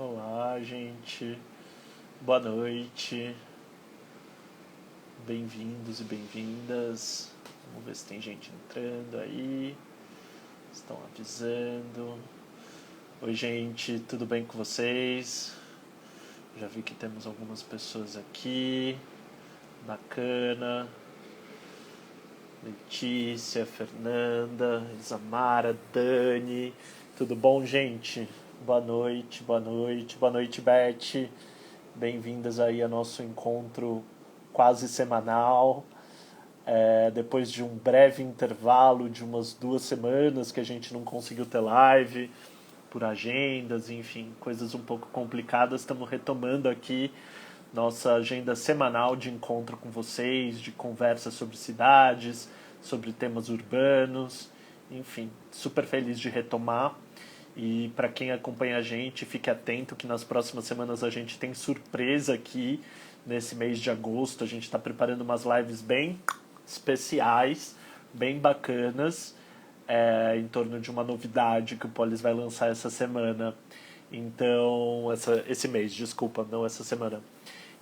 Olá, gente. Boa noite. Bem-vindos e bem-vindas. Vamos ver se tem gente entrando aí. Estão avisando. Oi, gente, tudo bem com vocês? Já vi que temos algumas pessoas aqui. Bacana. Letícia, Fernanda, Isamara, Dani. Tudo bom, gente? Boa noite, boa noite. Boa noite, Beth. Bem-vindas aí ao nosso encontro quase semanal. Depois de um breve intervalo de umas 2 semanas que a gente não conseguiu ter live, por agendas, enfim, coisas um pouco complicadas, estamos retomando aqui nossa agenda semanal de encontro com vocês, de conversa sobre cidades, sobre temas urbanos, enfim, super feliz de retomar. E para quem acompanha a gente, fique atento que nas próximas semanas a gente tem surpresa aqui nesse mês de agosto. A gente está preparando umas lives bem especiais, bem bacanas, em torno de uma novidade que o Polis vai lançar essa semana. Então, esse mês, desculpa, não essa semana.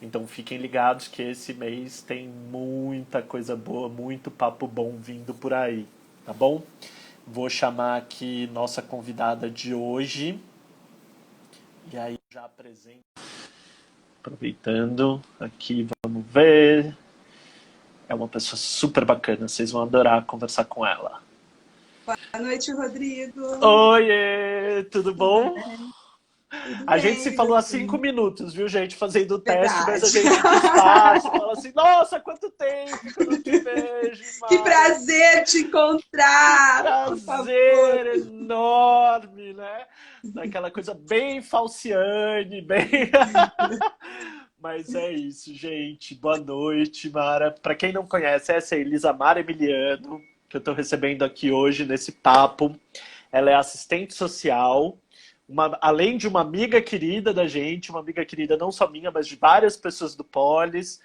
Então fiquem ligados que esse mês tem muita coisa boa, muito papo bom vindo por aí, tá bom? Vou chamar aqui nossa convidada de hoje. E aí já apresento. Aproveitando aqui, vamos ver. É uma pessoa super bacana, vocês vão adorar conversar com ela. Boa noite, Rodrigo. Oiê, tudo Tudo bem? bem? Tudo A gente se bem, falou há você? 5 minutos, viu, gente, fazendo o teste, mas a Verdade. gente disfarça, fala assim, nossa, quanto tempo que eu não te vejo, Que Mara. prazer te Que encontrar, por favor. prazer enorme, né? Daquela coisa bem falciane, bem... Mas é isso, gente. Boa noite, Mara. Para quem não conhece, essa é a Elisa Mara Emiliano, que eu estou recebendo aqui hoje nesse papo. Ela é assistente social, além de uma amiga querida da gente, uma amiga querida não só minha, mas de várias pessoas do Polis.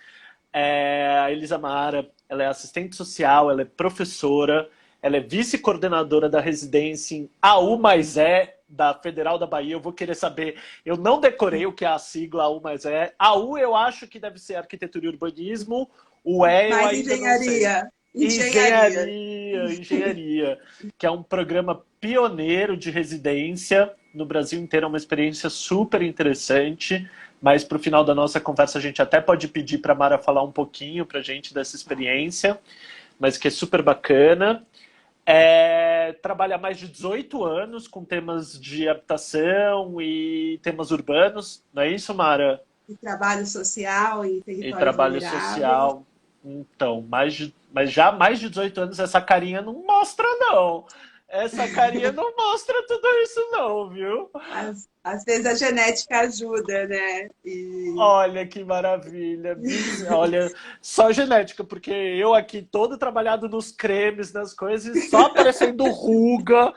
A Elisa Mara, ela é assistente social, ela é professora, ela é vice-coordenadora da residência em AU mais E, da Federal da Bahia. Eu vou querer saber, eu não decorei o que é a sigla AU mais E. AU eu acho que deve ser arquitetura e urbanismo, o E eu Mais ainda não sei. engenharia. Engenharia. Engenharia, que é um programa pioneiro de residência no Brasil inteiro, é uma experiência super interessante, mas para o final da nossa conversa a gente até pode pedir para a Mara falar um pouquinho para a gente dessa experiência, mas que é super bacana. Trabalha há mais de 18 anos com temas de habitação e temas urbanos, não é isso, Mara? E trabalho social em E territórios trabalho vulneráveis. social. Então, mas já mais de 18 anos essa carinha não mostra, não. Essa carinha não mostra tudo isso, não, viu? Às vezes a genética ajuda, né? E Olha que maravilha. Olha, só genética, porque eu aqui todo trabalhado nos cremes, nas coisas, e só aparecendo ruga.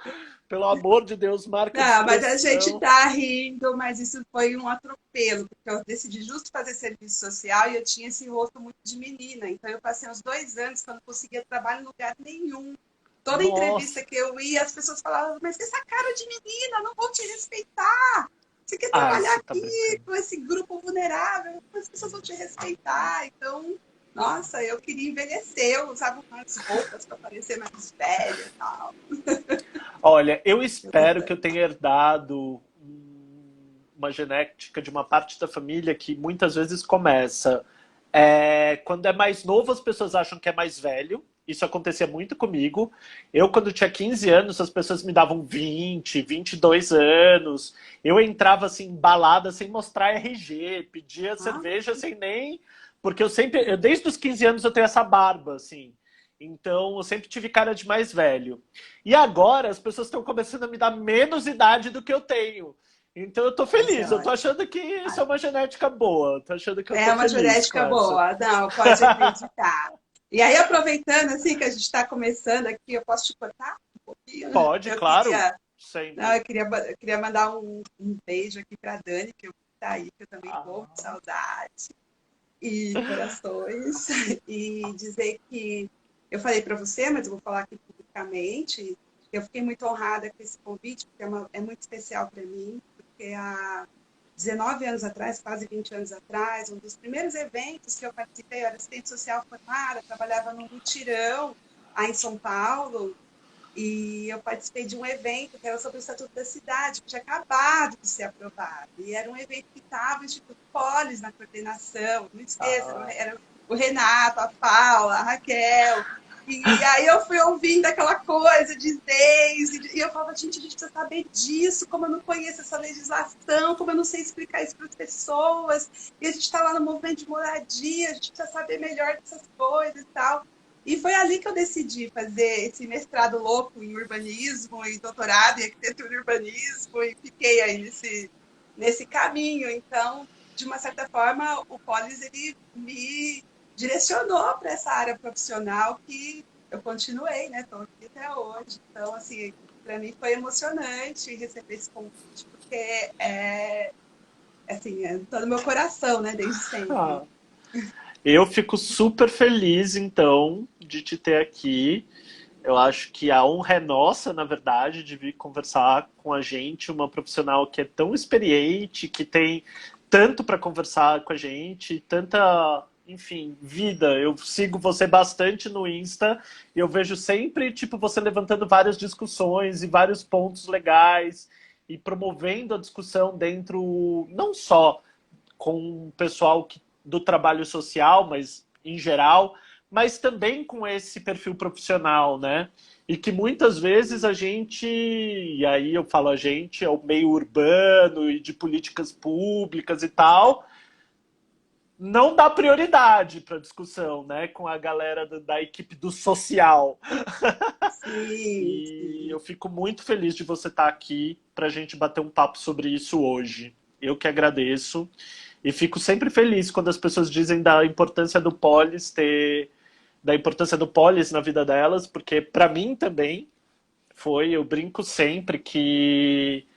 Pelo amor de Deus, marca de não, mas a gente expressão. tá rindo, mas isso foi um atropelo, porque eu decidi justo fazer serviço social e eu tinha esse rosto muito de menina. Então eu passei uns 2 anos que eu não conseguia trabalhar em lugar nenhum. Toda Nossa. entrevista que eu ia, as pessoas falavam, mas essa cara de menina, não vou te respeitar. Você quer Ai, trabalhar você tá aqui brincando. com esse grupo vulnerável, as pessoas vão te respeitar. Então, nossa, eu queria envelhecer, eu usava umas roupas para parecer mais velha e tal. Olha, eu espero que eu tenha herdado uma genética de uma parte da família que muitas vezes começa. Quando é mais novo, as pessoas acham que é mais velho. Isso acontecia muito comigo. Eu, quando tinha 15 anos, as pessoas me davam 20, 22 anos. Eu entrava assim, em balada sem mostrar RG, pedia Ah, cerveja sem nem. Porque desde os 15 anos, eu tenho essa barba, assim. Então, eu sempre tive cara de mais velho. E agora, as pessoas estão começando a me dar menos idade do que eu tenho. Então, eu tô isso é feliz. Eu tô ótimo. achando que isso é uma genética boa. Tô achando que eu É tô uma feliz com genética essa. boa, não, pode acreditar. E aí, aproveitando assim que a gente está começando aqui, eu posso te cortar um pouquinho? Pode, Eu claro. queria, não, Sempre. eu queria mandar um beijo aqui para Dani, que está aí, que eu também morro de Ah. saudade, e corações, e dizer que eu falei para você, mas eu vou falar aqui publicamente, eu fiquei muito honrada com esse convite, porque é muito especial para mim, porque 19 anos atrás, quase 20 anos atrás, um dos primeiros eventos que eu participei, eu era assistente social formada, trabalhava num mutirão aí em São Paulo, e eu participei de um evento que era sobre o Estatuto da Cidade, que tinha acabado de ser aprovado. E era um evento que estava o Instituto Polis na coordenação, não esqueça, Ah, era o Renato, a Paula, a Raquel. E aí eu fui ouvindo aquela coisa de leis, e eu falava, gente, a gente precisa saber disso, como eu não conheço essa legislação, como eu não sei explicar isso para as pessoas, e a gente está lá no movimento de moradia, a gente precisa saber melhor dessas coisas e tal. E foi ali que eu decidi fazer esse mestrado louco em urbanismo e doutorado em arquitetura e urbanismo, e fiquei aí nesse caminho. Então, de uma certa forma, o Polis ele me direcionou para essa área profissional que eu continuei, né? Estou aqui até hoje. Então, assim, para mim foi emocionante receber esse convite, porque assim, tá no meu coração, né? Desde sempre. ah. Eu fico super feliz, então, de te ter aqui. Eu acho que a honra é nossa, na verdade, de vir conversar com a gente, uma profissional que é tão experiente, que tem tanto para conversar com a gente, tanta, enfim, vida. Eu sigo você bastante no Insta e eu vejo sempre, tipo, você levantando várias discussões e vários pontos legais e promovendo a discussão dentro, não só com o pessoal do trabalho social, mas em geral, mas também com esse perfil profissional, né? E que muitas vezes a gente, e aí eu falo a gente, é o meio urbano e de políticas públicas e tal, não dá prioridade para discussão, né? Com a galera da equipe do social. Sim, E sim. eu fico muito feliz de você estar aqui para a gente bater um papo sobre isso hoje. Eu que agradeço. E fico sempre feliz quando as pessoas dizem da importância do Polis da importância do Polis na vida delas, porque para mim também foi, eu brinco sempre que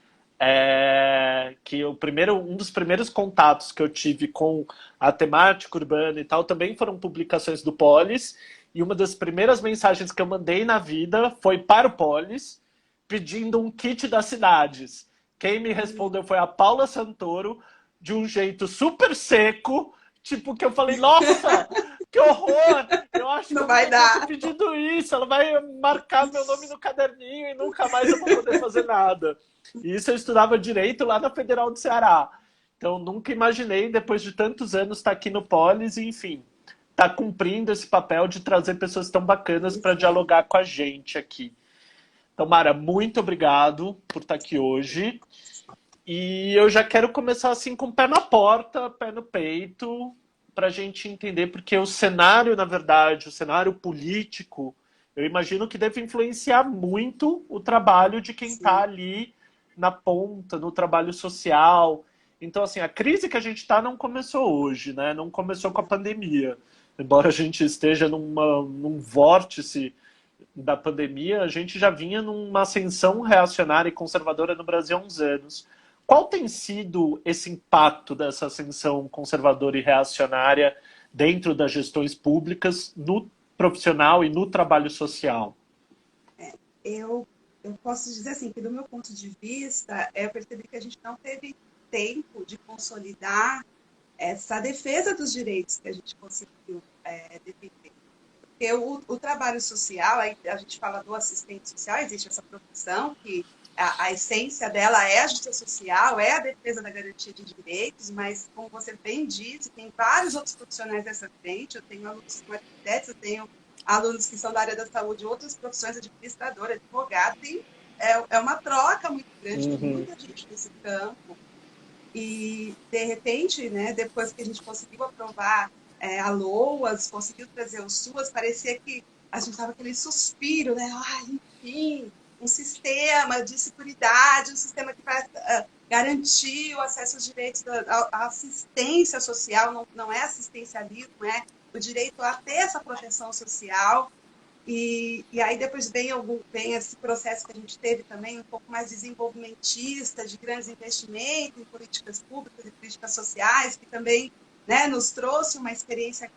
um dos primeiros contatos que eu tive com a temática urbana e tal também foram publicações do Polis. E uma das primeiras mensagens que eu mandei na vida foi para o Polis, pedindo um kit das cidades. Quem me respondeu foi a Paula Santoro, de um jeito super seco, tipo que eu falei, nossa, que horror! Eu acho que Não eu nunca vai tinha te dar. pedido isso. Ela vai marcar meu nome no caderninho e nunca mais eu vou poder fazer nada. E isso eu estudava direito lá na Federal do Ceará. Então nunca imaginei, depois de tantos anos, estar aqui no Polis e, enfim, estar cumprindo esse papel de trazer pessoas tão bacanas para Isso é. dialogar com a gente aqui. Então, Mara, muito obrigado por estar aqui hoje. E eu já quero começar assim com o pé na porta, pé no peito, para a gente entender, porque o cenário, na verdade, o cenário político, eu imagino que deve influenciar muito o trabalho de quem está Sim. ali na ponta, no trabalho social. Então, assim, a crise que a gente está não começou hoje, né? Não começou com a pandemia. Embora a gente esteja num vórtice da pandemia, a gente já vinha numa ascensão reacionária e conservadora no Brasil há uns anos. Qual tem sido esse impacto dessa ascensão conservadora e reacionária dentro das gestões públicas, no profissional e no trabalho social? Eu, eu posso dizer assim, que do meu ponto de vista, eu percebi que a gente não teve tempo de consolidar essa defesa dos direitos que a gente conseguiu defender. Porque o trabalho social, aí a gente fala do assistente social, existe essa profissão que a essência dela é a justiça social, é a defesa da garantia de direitos, mas, como você bem disse, tem vários outros profissionais nessa frente. Eu tenho alunos que são arquitetos, eu tenho alunos que são da área da saúde, outras profissões, administrador, advogado. É uma troca muito grande, tem Uhum. muita gente nesse campo. E, de repente, né, depois que a gente conseguiu aprovar a LOAS, conseguiu trazer o SUAS, parecia que a gente estava aquele suspiro, né? Enfim, um sistema de seguridade, um sistema que vai garantir o acesso aos direitos, à assistência social, não é assistencialismo, é o direito a ter essa proteção social. E aí depois vem esse processo que a gente teve também um pouco mais desenvolvimentista, de grandes investimentos em políticas públicas e políticas sociais, que também, né, nos trouxe uma experiência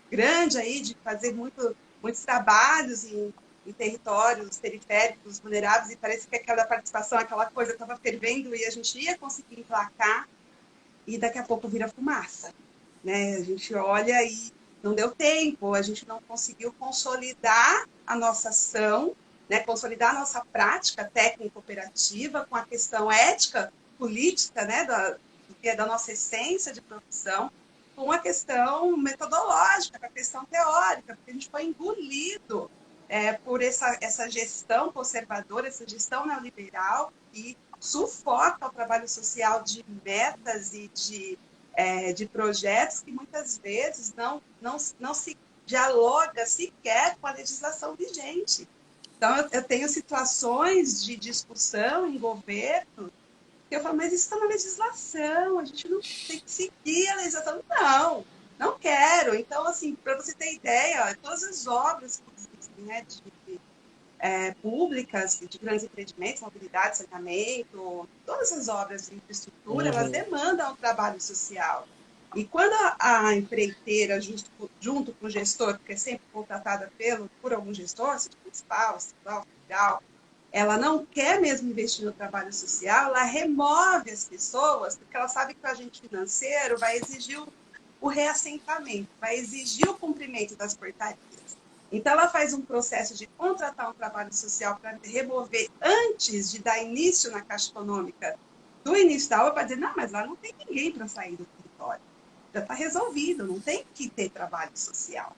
grande aí de fazer muitos trabalhos em territórios periféricos, vulneráveis, e parece que aquela participação, aquela coisa estava fervendo e a gente ia conseguir emplacar. e daqui a pouco vira fumaça, né? A gente olha e não deu tempo, a gente não conseguiu consolidar a nossa ação, né? Consolidar a nossa prática técnica operativa com a questão ética, política, né? Que é da nossa essência de profissão, com a questão metodológica, com a questão teórica, porque a gente foi engolido por essa gestão conservadora, essa gestão neoliberal, que sufoca o trabalho social de metas e de projetos que muitas vezes não se dialoga sequer com a legislação vigente. Então, eu tenho situações de discussão em governo que eu falo, mas isso está na legislação, a gente não tem que seguir a legislação. Não, não quero. Então, assim, para você ter ideia, todas as obras que existem, né, públicas, de grandes empreendimentos, mobilidade, saneamento, todas as obras de infraestrutura, elas demandam um trabalho social. E quando a empreiteira, junto com o gestor, porque é sempre contratada por algum gestor, seja municipal, estadual, federal, ela não quer mesmo investir no trabalho social, ela remove as pessoas, porque ela sabe que o agente financeiro vai exigir o reassentamento, vai exigir o cumprimento das portarias. Então, ela faz um processo de contratar um trabalho social para remover, antes de dar início na Caixa Econômica, do início da obra, para dizer, não, mas lá não tem ninguém para sair do território. Já está resolvido, não tem que ter trabalho social.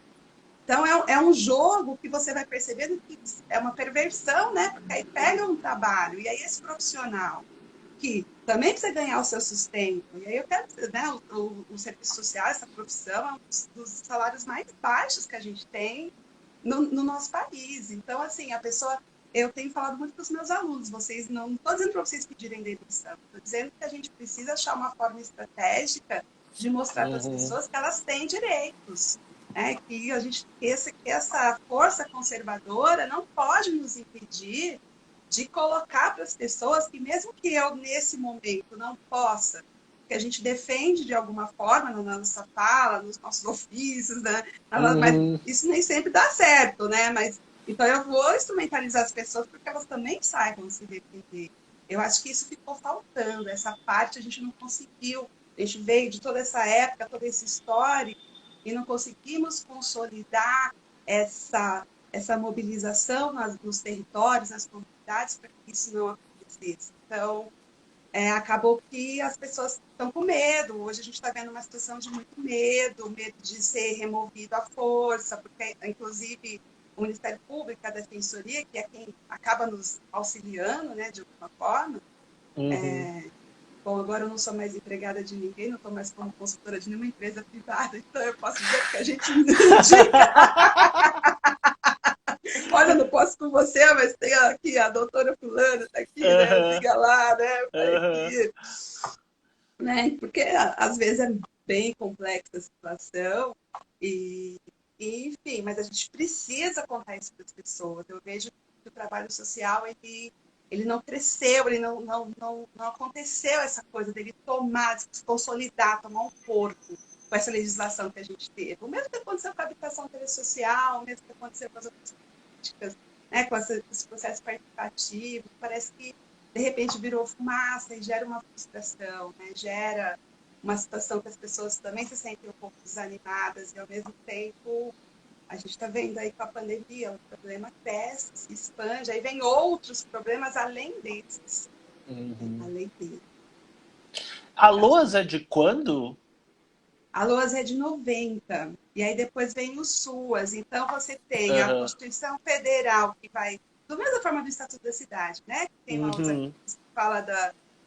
Então, é um jogo que você vai percebendo que é uma perversão, né? Porque aí pega um trabalho, e aí esse profissional, que também precisa ganhar o seu sustento, e aí eu quero dizer, né? O serviço social, essa profissão, é um dos salários mais baixos que a gente tem no nosso país. Então, assim, a pessoa... Eu tenho falado muito para os meus alunos, vocês não estou dizendo para vocês pedirem demissão, estou dizendo que a gente precisa achar uma forma estratégica de mostrar para as pessoas que elas têm direitos, né? Que a gente que essa força conservadora não pode nos impedir de colocar para as pessoas que, mesmo que eu, nesse momento, não possa, que a gente defende de alguma forma na nossa fala, nos nossos ofícios, né? Mas isso nem sempre dá certo, né? Mas, então eu vou instrumentalizar as pessoas porque elas também saibam se defender. Eu acho que isso ficou faltando, essa parte a gente não conseguiu. A gente veio de toda essa época, toda essa história, e não conseguimos consolidar essa mobilização nos territórios, nas comunidades, para que isso não acontecesse. Então, acabou que as pessoas estão com medo. Hoje a gente está vendo uma situação de muito medo, medo de ser removido à força, porque, inclusive, o Ministério Público, a Defensoria, que é quem acaba nos auxiliando, né, de alguma forma. Bom, agora eu não sou mais empregada de ninguém, não estou mais como consultora de nenhuma empresa privada, então eu posso dizer que a gente indica. Olha, eu não posso com você, mas tem aqui a doutora fulana, está aqui, né? Liga lá, né? Aqui, né? Porque às vezes é bem complexa a situação enfim, mas a gente precisa contar isso para as pessoas. Eu vejo que o trabalho social, ele não cresceu, ele não aconteceu essa coisa dele se consolidar, tomar um corpo com essa legislação que a gente teve. O mesmo que aconteceu com a habitação social, o mesmo que aconteceu com as outras políticas, né, com esse processo participativo, parece que de repente virou fumaça e gera uma frustração, né? Gera uma situação que as pessoas também se sentem um pouco desanimadas e, ao mesmo tempo, a gente está vendo aí com a pandemia, o problema cresce, se expande, aí vem outros problemas além desses. Além deles. A LOAS é de quando? A LOAS é de 90, e aí depois vem o SUAS. Então, você tem a Constituição Federal, que vai, da mesma forma do Estatuto da Cidade, né? Que tem lá os artigos que fala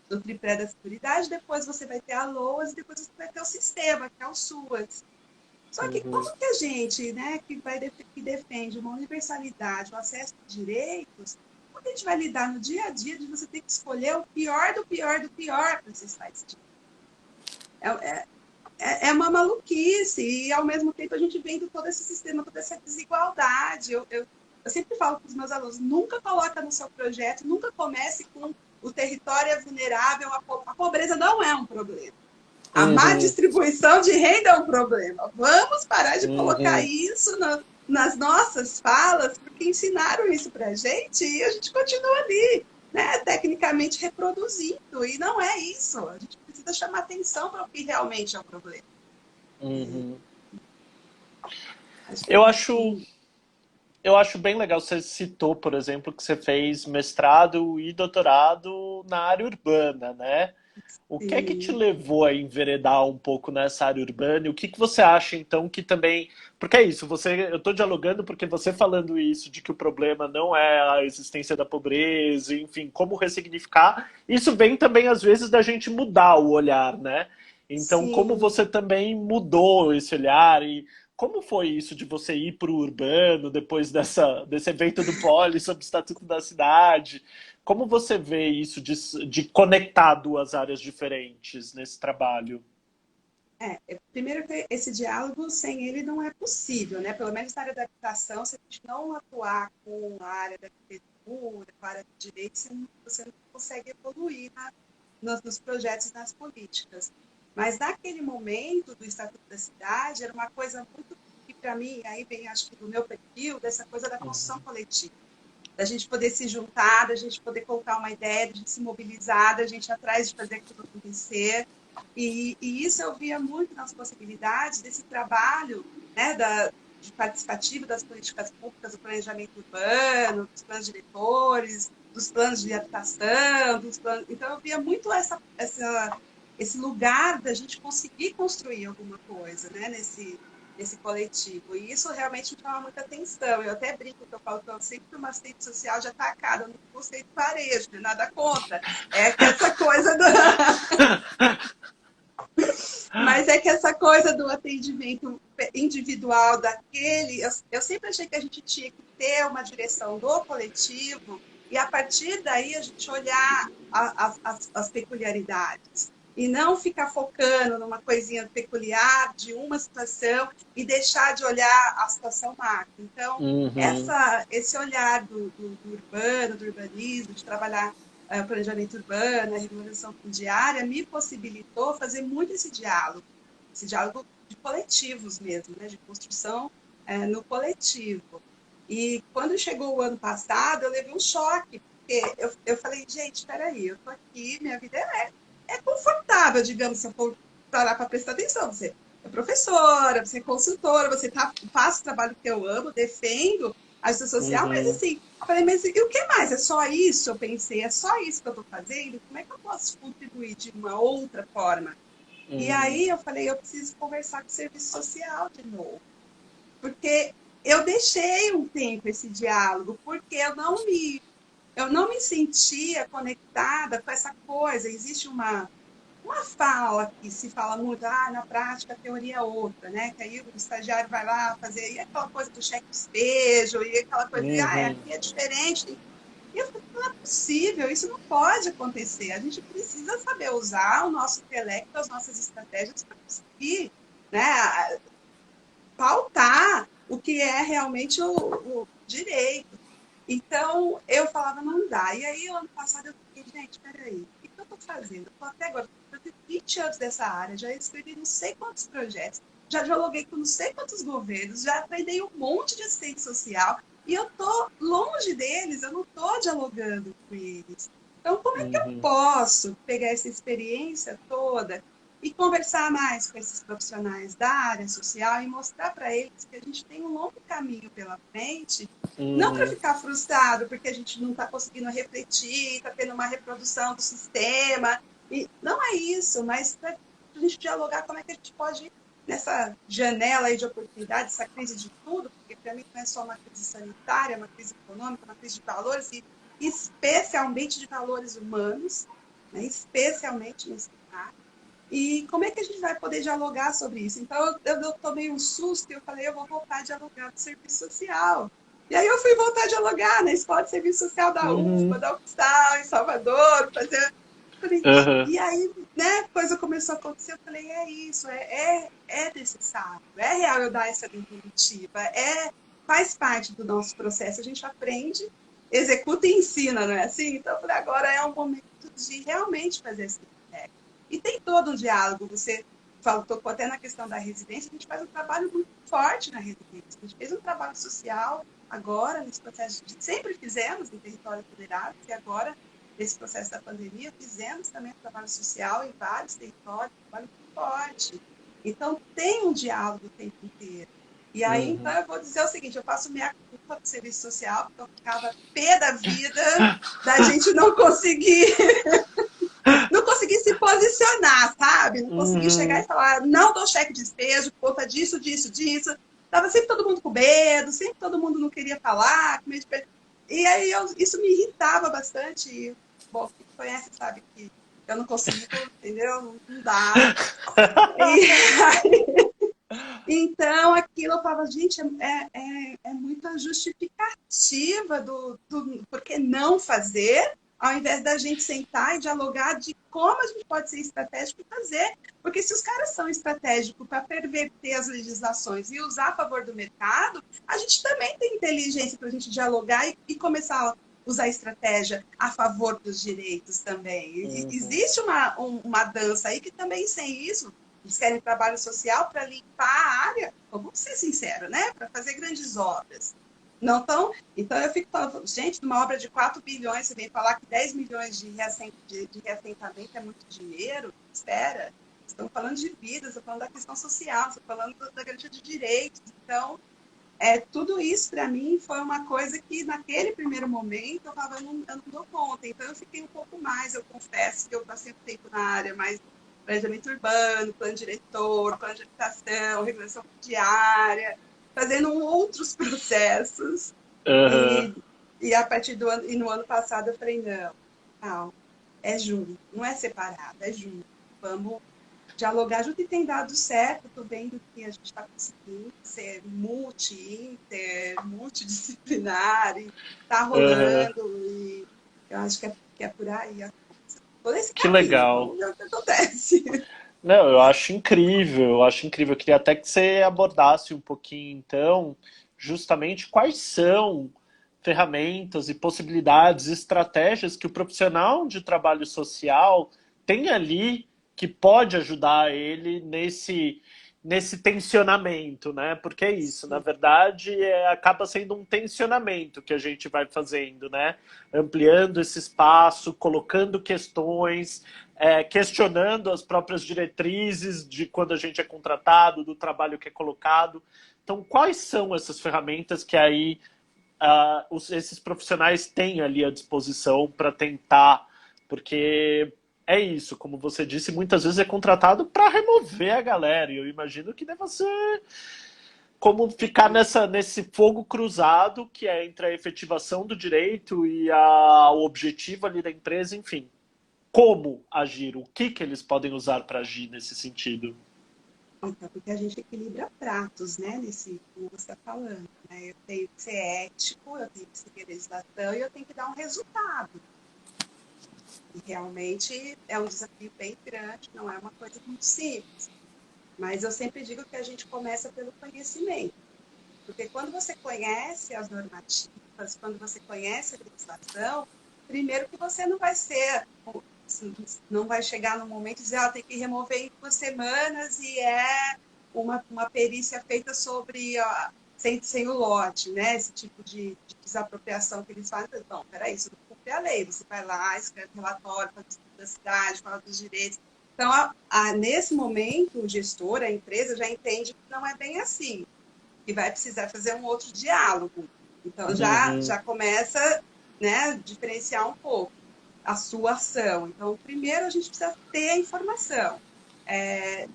do tripé da seguridade, depois você vai ter a LOAS, e depois você vai ter o sistema, que é o SUAS. Só que como que a gente, né, que defende uma universalidade, o acesso a direitos, como a gente vai lidar no dia a dia de você ter que escolher o pior do pior do pior para acessar esse direito? É uma maluquice, e ao mesmo tempo a gente vendo todo esse sistema, toda essa desigualdade. Eu sempre falo para os meus alunos, nunca coloca no seu projeto, nunca comece com o território é vulnerável, a pobreza não é um problema. A má distribuição de renda é um problema. Vamos parar de colocar isso nas nossas falas, porque ensinaram isso para a gente e a gente continua ali. né, tecnicamente reproduzindo, e não é isso. A gente precisa chamar atenção para o que realmente é o problema. Uhum. Acho que é Eu acho, isso. eu acho bem legal, você citou, por exemplo, que você fez mestrado e doutorado na área urbana, né? O que é que te Sim, levou a enveredar um pouco nessa área urbana? E o que que você acha, então, que também. Porque é isso, eu estou dialogando porque você falando isso, de que o problema não é a existência da pobreza, enfim, como ressignificar, isso vem também, às vezes, da gente mudar o olhar, né? Então, como sim. você também mudou esse olhar e como foi isso de você ir para o urbano depois desse evento do Poli sobre o Estatuto da Cidade? Como você vê isso de conectar duas áreas diferentes nesse trabalho? Primeiro que esse diálogo sem ele não é possível, né? Pelo menos na área da habitação, se a gente não atuar com a área da arquitetura, com a área do direito, você não consegue evoluir nos projetos e nas políticas. Mas naquele momento do Estatuto da Cidade, era uma coisa muito que para mim, aí vem acho que do meu perfil, dessa coisa da construção coletiva. Da gente poder se juntar, da gente poder colocar uma ideia, da gente se mobilizar, da gente ir atrás de fazer aquilo acontecer. E isso eu via muito nas possibilidades desse trabalho, né, de participativo das políticas públicas, do planejamento urbano, dos planos diretores, dos planos de habitação, então eu via muito esse lugar da gente conseguir construir alguma coisa, né, nesse coletivo. E isso realmente me chama muita atenção. Eu até brinco que eu falo que eu sempre uma assistente social já atacada no conceito varejo, nada contra. É que essa coisa do... Mas é que essa coisa do atendimento individual daquele, eu sempre achei que a gente tinha que ter uma direção do coletivo e a partir daí a gente olhar as peculiaridades e não ficar focando numa coisinha peculiar de uma situação e deixar de olhar a situação macro. Então, Uhum, esse olhar do urbano, do urbanismo, de trabalhar o planejamento urbano, a regularização fundiária, me possibilitou fazer muito esse diálogo de coletivos mesmo, né, de construção no coletivo. E quando chegou o ano passado, eu levei um choque, porque eu falei, gente, espera aí, eu tô aqui, minha vida é confortável, digamos, se eu for parar para prestar atenção. Você é professora, você é consultora, faz o trabalho que eu amo, defendo a justiça social, mas uhum, assim, falei, mas e o que mais? É só isso? Eu pensei, é só isso que eu estou fazendo? Como é que eu posso contribuir de uma outra forma? E uhum, aí eu falei, eu preciso conversar com o serviço social de novo, porque eu deixei um tempo esse diálogo, porque eu não me sentia conectada com essa coisa. Existe uma fala que se fala muito, na prática a teoria é outra, né? Que aí o estagiário vai lá fazer, e aquela coisa do cheque despejo, e aquela coisa de, uhum, aqui é diferente. E eu falei, não é possível, isso não pode acontecer. A gente precisa saber usar o nosso intelecto, as nossas estratégias para conseguir, né, pautar o que é realmente o direito. Então, eu falava, não dá. E aí, ano passado, eu fiquei, gente, peraí, o que eu estou fazendo? Eu tô até agora, eu tenho 20 anos dessa área, já escrevi não sei quantos projetos, já dialoguei com não sei quantos governos, já aprendi um monte de assistente social, e eu estou longe deles, eu não estou dialogando com eles. Então, como é que eu uhum, posso pegar essa experiência toda e conversar mais com esses profissionais da área social e mostrar para eles que a gente tem um longo caminho pela frente, não para uhum, ficar frustrado porque a gente não está conseguindo refletir, está tendo uma reprodução do sistema, e não é isso, mas para a gente dialogar como é que a gente pode, nessa janela aí de oportunidade, essa crise de tudo, porque para mim não é só uma crise sanitária, é uma crise econômica, uma crise de valores, e especialmente de valores humanos, né, especialmente nesse caso. E como é que a gente vai poder dialogar sobre isso? Então, eu tomei um susto e eu falei, eu vou voltar a dialogar com o serviço social. E aí eu fui voltar a dialogar na Escola de Serviço Social da UPA, uhum, da UFSAL, em Salvador, fazer... Falei, uhum, e aí, né, a coisa começou a acontecer, eu falei, é isso, é necessário, é real eu dar essa definitiva, faz parte do nosso processo, a gente aprende, executa e ensina, não é assim? Então, eu falei, agora é um momento de realmente fazer essa ideia. E tem todo um diálogo. Você tocou até na questão da residência, a gente faz um trabalho muito forte na residência. A gente fez um trabalho social agora, nesse processo, sempre fizemos em território federado, e agora desse processo da pandemia, fizemos também trabalho social em vários territórios, trabalho muito forte. Então, tem um diálogo o tempo inteiro. E aí, então, eu vou dizer o seguinte, eu faço minha culpa do serviço social, porque eu ficava pé da vida da gente não conseguir se posicionar, sabe? Não conseguir chegar e falar, não dou cheque de despejo por conta disso, disso, disso. Tava sempre todo mundo com medo, sempre todo mundo não queria falar. E aí isso me irritava bastante. E, bom, quem conhece sabe que eu não consigo, entendeu? Não dá. E, então, aquilo eu falava, gente, é muita justificativa do por que não fazer, ao invés da gente sentar e dialogar de como a gente pode ser estratégico e fazer. Porque se os caras são estratégicos para perverter as legislações e usar a favor do mercado, a gente também tem inteligência para a gente dialogar e começar a usar estratégia a favor dos direitos também. Existe uma dança aí que também sem isso eles querem trabalho social para limpar a área, vamos ser sinceros, né? Para fazer grandes obras. Não tão... Então eu fico falando, gente, numa obra de 4 bilhões, você vem falar que 10 milhões de reassentamento é muito dinheiro? Espera, estamos falando de vidas, estamos falando da questão social, estamos falando da garantia de direitos. Então, tudo isso para mim foi uma coisa que naquele primeiro momento eu falava, eu não dou conta. Então eu fiquei um pouco mais, eu confesso que eu passei um tempo na área mais planejamento urbano, plano diretor, plano de habitação, regulação fundiária, fazendo outros processos. E a partir do ano, e no ano passado eu falei, não, é junto, não é separado, é junto. Vamos dialogar junto e tem dado certo. Estou vendo que a gente está conseguindo ser multidisciplinar, e está rolando, e eu acho que é por aí. Todo esse Que caminho, legal. vamos ver o que acontece. Não, eu acho incrível, eu acho incrível. Eu queria até que você abordasse um pouquinho, então, justamente quais são ferramentas e possibilidades, estratégias que o profissional de trabalho social tem ali que pode ajudar ele nesse tensionamento, né? Porque é isso, na Sim. verdade, acaba sendo um tensionamento que a gente vai fazendo, né? Ampliando esse espaço, colocando questões, questionando as próprias diretrizes de quando a gente é contratado, do trabalho que é colocado. Então, quais são essas ferramentas que aí esses profissionais têm ali à disposição para tentar? Porque é isso, como você disse, muitas vezes é contratado para remover a galera. E eu imagino que deva ser como ficar nesse fogo cruzado que é entre a efetivação do direito e o objetivo ali da empresa, enfim. Como agir, o que eles podem usar para agir nesse sentido. Então, porque a gente equilibra pratos, né, nesse, como você está falando, né? Eu tenho que ser ético, eu tenho que seguir a legislação e eu tenho que dar um resultado. E realmente é um desafio bem grande, não é uma coisa muito simples. Mas eu sempre digo que a gente começa pelo conhecimento. Porque quando você conhece as normativas, quando você conhece a legislação, primeiro que você não vai chegar no momento e dizer, tem que remover em 2 semanas e é uma perícia feita sobre, sem o lote, né? Esse tipo de desapropriação que eles fazem. Não, peraí, isso não cumpre a lei. Você vai lá, escreve relatório, fala da cidade, fala dos direitos. Então, nesse momento, o gestor, a empresa, já entende que não é bem assim, que vai precisar fazer um outro diálogo. Então, já começa, né, diferenciar um pouco a sua ação. Então, primeiro a gente precisa ter a informação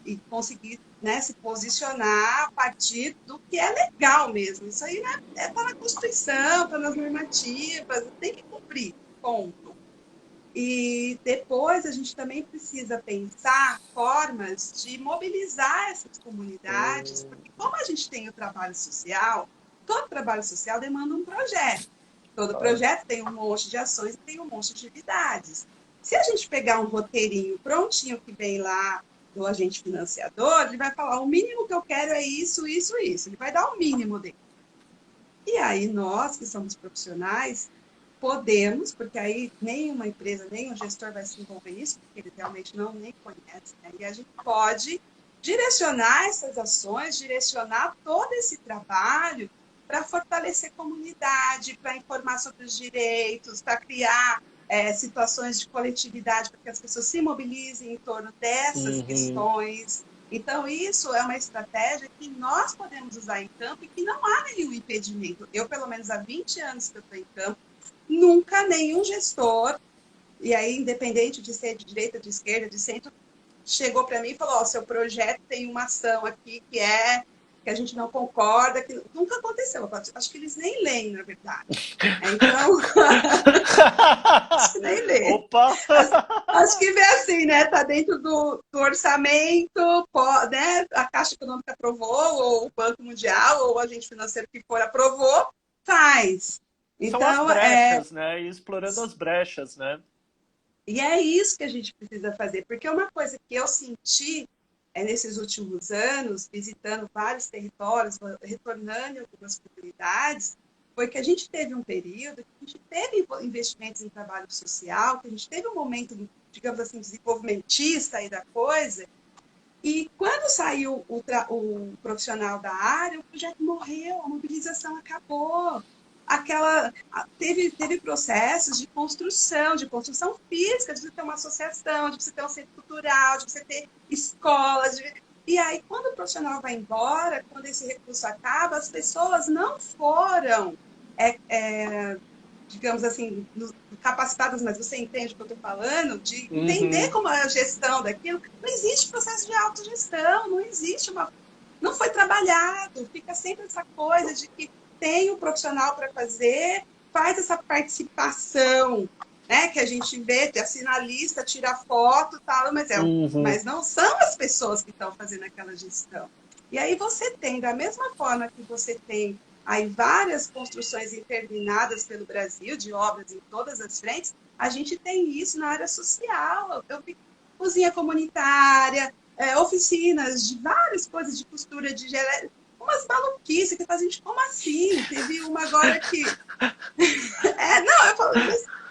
e conseguir, né, se posicionar a partir do que é legal mesmo. Isso aí, né, tá na Constituição, tá nas normativas, tem que cumprir, ponto. E depois a gente também precisa pensar formas de mobilizar essas comunidades, porque como a gente tem o trabalho social, todo trabalho social demanda um projeto. Todo projeto tem um monte de ações e tem um monte de atividades. Se a gente pegar um roteirinho prontinho que vem lá do agente financiador, ele vai falar, o mínimo que eu quero é isso, isso, isso. Ele vai dar o mínimo dele. E aí nós, que somos profissionais, podemos, porque aí nenhuma empresa, nem o gestor vai se envolver nisso, porque ele realmente nem conhece, né? E a gente pode direcionar essas ações, direcionar todo esse trabalho para fortalecer a comunidade, para informar sobre os direitos, para criar situações de coletividade, para que as pessoas se mobilizem em torno dessas Uhum. questões. Então, isso é uma estratégia que nós podemos usar em campo e que não há nenhum impedimento. Eu, pelo menos há 20 anos que eu estou em campo, nunca nenhum gestor, e aí independente de ser de direita, de esquerda, de centro, chegou para mim e falou: oh, seu projeto tem uma ação aqui que a gente não concorda, que nunca aconteceu. Acho que eles nem leem, na verdade. Então, acho que nem lê. Opa! Acho que vê assim, né? Está dentro do orçamento, né? A Caixa Econômica aprovou, ou o Banco Mundial, ou o agente financeiro que for aprovou, faz. São as Então, brechas, né? E explorando as brechas, né? e é isso que a gente precisa fazer, porque uma coisa que eu senti nesses últimos anos, visitando vários territórios, retornando em algumas comunidades, foi que a gente teve um período que a gente teve investimentos em trabalho social, que a gente teve um momento, digamos assim, desenvolvimentista aí da coisa, e quando saiu o profissional da área, o projeto morreu, a mobilização acabou. Teve processos de construção física, de você ter uma associação, de você ter um centro cultural, de você ter escolas. E aí, quando o profissional vai embora, quando esse recurso acaba, as pessoas não foram é, é, digamos assim, capacitadas, mas você entende o que eu estou falando, de entender Uhum. como é a gestão daquilo. Não existe processo de autogestão, não existe uma. Não foi trabalhado, fica sempre essa coisa de que tem um profissional para fazer, faz essa participação, né? Que a gente vê, assina a lista, tira foto, tal, Uhum. mas não são as pessoas que estão fazendo aquela gestão. E aí você tem, da mesma forma que você tem aí várias construções interminadas pelo Brasil, de obras em todas as frentes, a gente tem isso na área social. Eu vi cozinha comunitária, oficinas de várias coisas de costura de geleia, umas maluquices que fazem, gente, como assim? Teve uma agora que. Não, eu falo,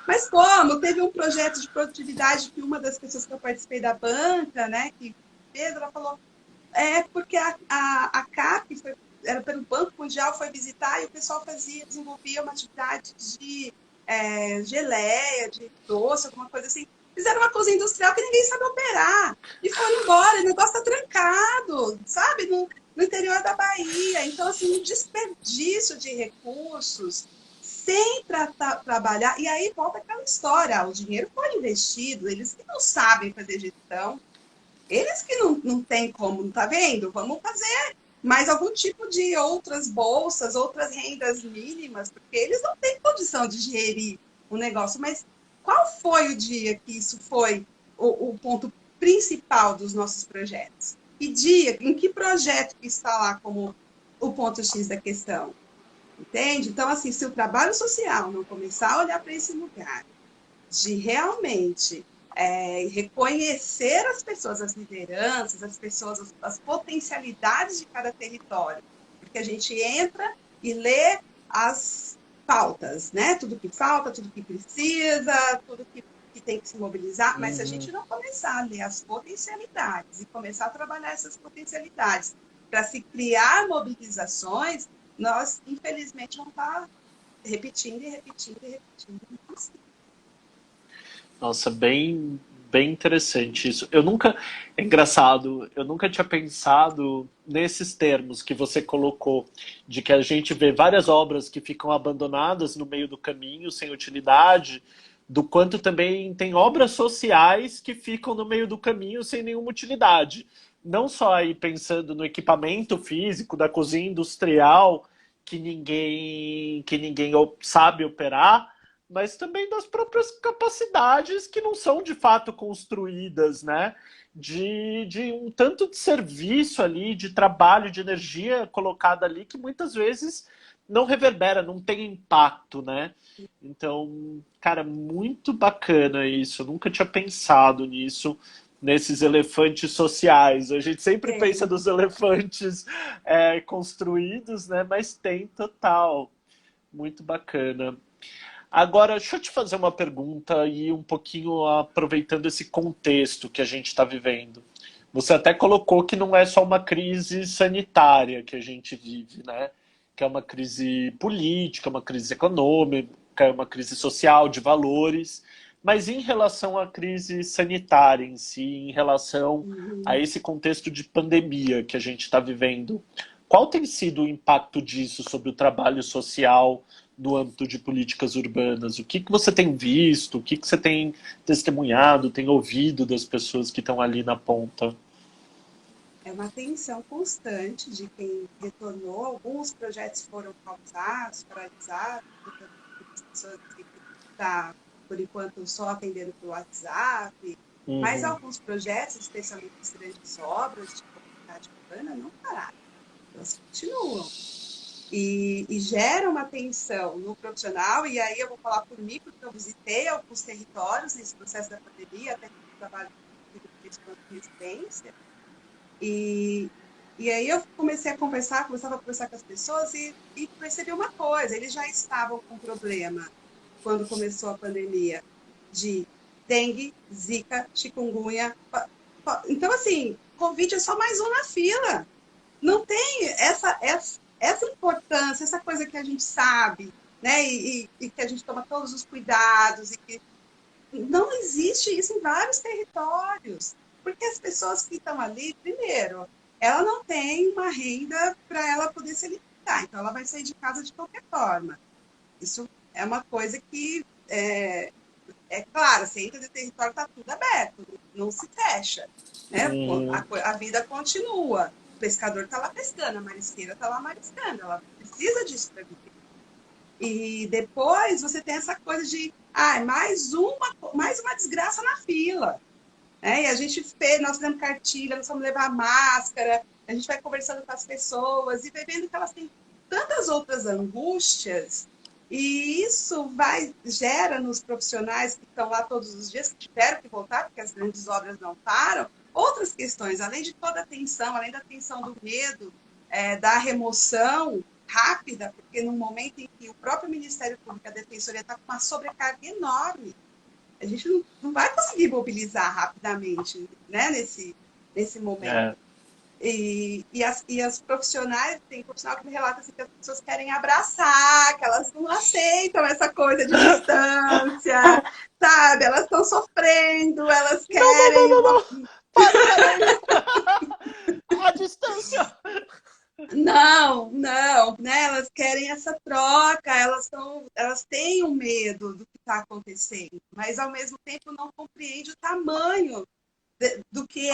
mas como? Teve um projeto de produtividade que uma das pessoas que eu participei da banca, né, que Pedro, ela falou, porque a CAP foi, era pelo Banco Mundial, foi visitar e o pessoal desenvolvia uma atividade de geleia, de doce, alguma coisa assim. Fizeram uma coisa industrial que ninguém sabe operar. E foram embora, o negócio está trancado, sabe? No interior da Bahia. Então, assim, um desperdício de recursos sem trabalhar. E aí volta aquela história: o dinheiro foi investido, eles que não sabem fazer gestão, eles que não têm como, não tá vendo? Vamos fazer mais algum tipo de outras bolsas, outras rendas mínimas, porque eles não têm condição de gerir o negócio. Mas qual foi o dia que isso foi o ponto principal dos nossos projetos? Que dia, em que projeto que está lá como o ponto X da questão? Entende? Então, assim, se o trabalho social não começar a olhar para esse lugar de realmente reconhecer as pessoas, as lideranças, as pessoas, as potencialidades de cada território, porque a gente entra e lê as pautas, né? Tudo que falta, tudo que precisa, tudo que tem que se mobilizar, mas se a Uhum. gente não começar a ler as potencialidades e começar a trabalhar essas potencialidades para se criar mobilizações, nós, infelizmente, vamos estar repetindo e repetindo e repetindo. Nossa, bem interessante isso. Eu nunca, é engraçado, eu nunca tinha pensado nesses termos que você colocou, de que a gente vê várias obras que ficam abandonadas no meio do caminho, sem utilidade, do quanto também tem obras sociais que ficam no meio do caminho sem nenhuma utilidade. Não só aí pensando no equipamento físico da cozinha industrial que ninguém sabe operar, mas também das próprias capacidades que não são de fato construídas, né? De um tanto de serviço ali, de trabalho, de energia colocada ali, que muitas vezes não reverbera, não tem impacto, né? Então, cara, muito bacana isso. Eu nunca tinha pensado nisso, nesses elefantes sociais. A gente sempre pensa Tem. nos elefantes construídos, né? Mas tem total. Muito bacana. Agora, deixa eu te fazer uma pergunta e um pouquinho aproveitando esse contexto que a gente está vivendo. Você até colocou que não é só uma crise sanitária que a gente vive, né? Que é uma crise política, uma crise econômica, uma crise social, de valores. Mas em relação à crise sanitária em si, em relação a Uhum. esse contexto de pandemia que a gente está vivendo, qual tem sido o impacto disso sobre o trabalho social no âmbito de políticas urbanas? O que que você tem visto? O que que você tem testemunhado, tem ouvido das pessoas que estão ali na ponta? É uma tensão constante de quem retornou. Alguns projetos foram pausados, paralisados, porque as pessoas têm que estar, por enquanto, só atendendo pelo WhatsApp. Mas Uhum. alguns projetos, especialmente as grandes obras de comunidade urbana, não pararam. Elas continuam. E gera uma tensão no profissional, e aí eu vou falar por mim, porque eu visitei alguns territórios nesse processo da pandemia, até que eu trabalho com residência, e, e aí eu comecei a conversar, começava a conversar com as pessoas e percebi uma coisa, eles já estavam com problema quando começou a pandemia de dengue, zika, chikungunya. Então, assim, Covid é só mais um na fila. Não tem essa importância, essa coisa que a gente sabe, né? E que a gente toma todos os cuidados, e que não existe isso em vários territórios, porque as pessoas que estão ali, primeiro, ela não tem uma renda para ela poder se alimentar, então ela vai sair de casa de qualquer forma. Isso é uma coisa que é claro, você entra no território, está tudo aberto, não se fecha, né? Uhum. A vida continua. O pescador está lá pescando, a marisqueira está lá mariscando, ela precisa disso para viver. E depois você tem essa coisa de mais uma desgraça na fila. Né? E a gente fez, nós fizemos cartilha, nós vamos levar máscara, a gente vai conversando com as pessoas e vai vendo que elas têm tantas outras angústias, e isso gera nos profissionais que estão lá todos os dias, que tiveram que voltar, porque as grandes obras não param, outras questões, além de toda a tensão, além da tensão do medo, da remoção rápida, porque no momento em que o próprio Ministério Público, a Defensoria, está com uma sobrecarga enorme, a gente não vai conseguir mobilizar rapidamente, né, nesse momento. É. E as profissionais, tem profissional que me relata assim, que as pessoas querem abraçar, que elas não aceitam essa coisa de distância, sabe? Elas estão sofrendo, elas Não, não, não, querem não, uma. não. Pare, parei. A distância. Não, não, né? Elas querem essa troca, elas têm um medo do que está acontecendo, mas ao mesmo tempo não compreende o tamanho do que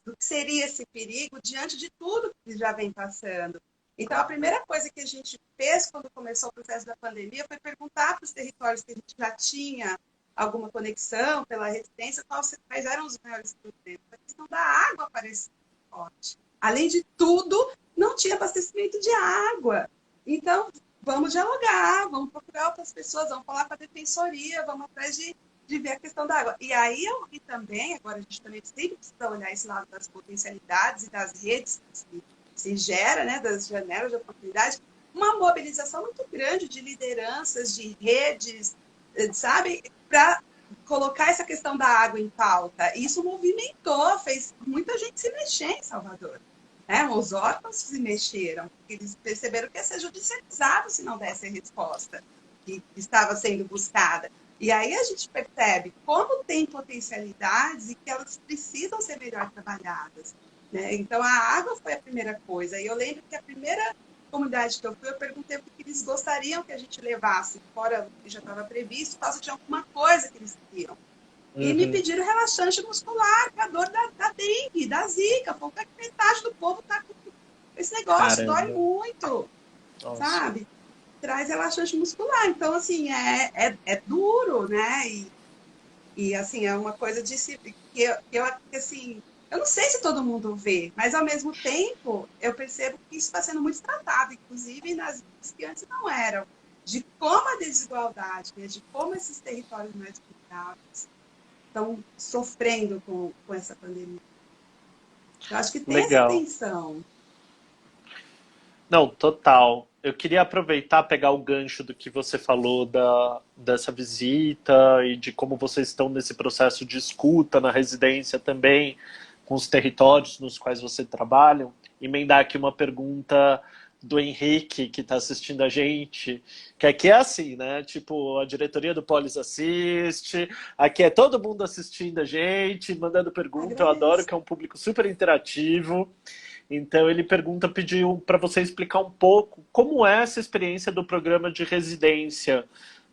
do que seria esse perigo diante de tudo que já vem passando. Então, a primeira coisa que a gente fez quando começou o processo da pandemia foi perguntar para os territórios que a gente já tinha alguma conexão pela residência, quais eram os maiores problemas. A questão da água parecia forte. Além de tudo, não tinha abastecimento de água. Então, vamos dialogar, vamos procurar outras pessoas, vamos falar com a defensoria, vamos atrás de ver a questão da água. E aí eu vi também, agora a gente também sempre precisa olhar esse lado das potencialidades e das redes que se gera, né, das janelas de oportunidade, uma mobilização muito grande de lideranças, de redes, sabe, para colocar essa questão da água em pauta. Isso movimentou, fez muita gente se mexer em Salvador. Né? Os órgãos se mexeram, porque eles perceberam que ia ser judicializado se não desse a resposta que estava sendo buscada. E aí a gente percebe como tem potencialidades e que elas precisam ser melhor trabalhadas. Né? Então, a água foi a primeira coisa. E eu lembro que a primeira comunidade que eu fui, eu perguntei o que eles gostariam que a gente levasse, fora o que já estava previsto, por causa de alguma coisa que eles queriam. E me Uhum. pediram relaxante muscular para a dor da dengue, da zika. Falou que metade do povo está com esse negócio, dói Caramba. muito, Nossa. sabe? Traz relaxante muscular. Então, assim, é duro, né? E, assim, é uma coisa que, assim, eu não sei se todo mundo vê, mas ao mesmo tempo eu percebo que isso está sendo muito tratado, inclusive nas vidas que antes não eram, de como a desigualdade, né, de como esses territórios mais vulneráveis estão sofrendo com essa pandemia. Eu acho que tem essa Legal. tensão. Não, total. Eu queria aproveitar, pegar o gancho do que você falou dessa visita e de como vocês estão nesse processo de escuta na residência também, com os territórios nos quais você trabalham, emendar aqui uma pergunta do Henrique, que está assistindo a gente, que aqui é assim, né? Tipo, a diretoria do Polis assiste, aqui é todo mundo assistindo a gente, mandando pergunta, eu adoro Agradeço. que é um público super interativo. Então ele pergunta, pediu para você explicar um pouco como é essa experiência do programa de residência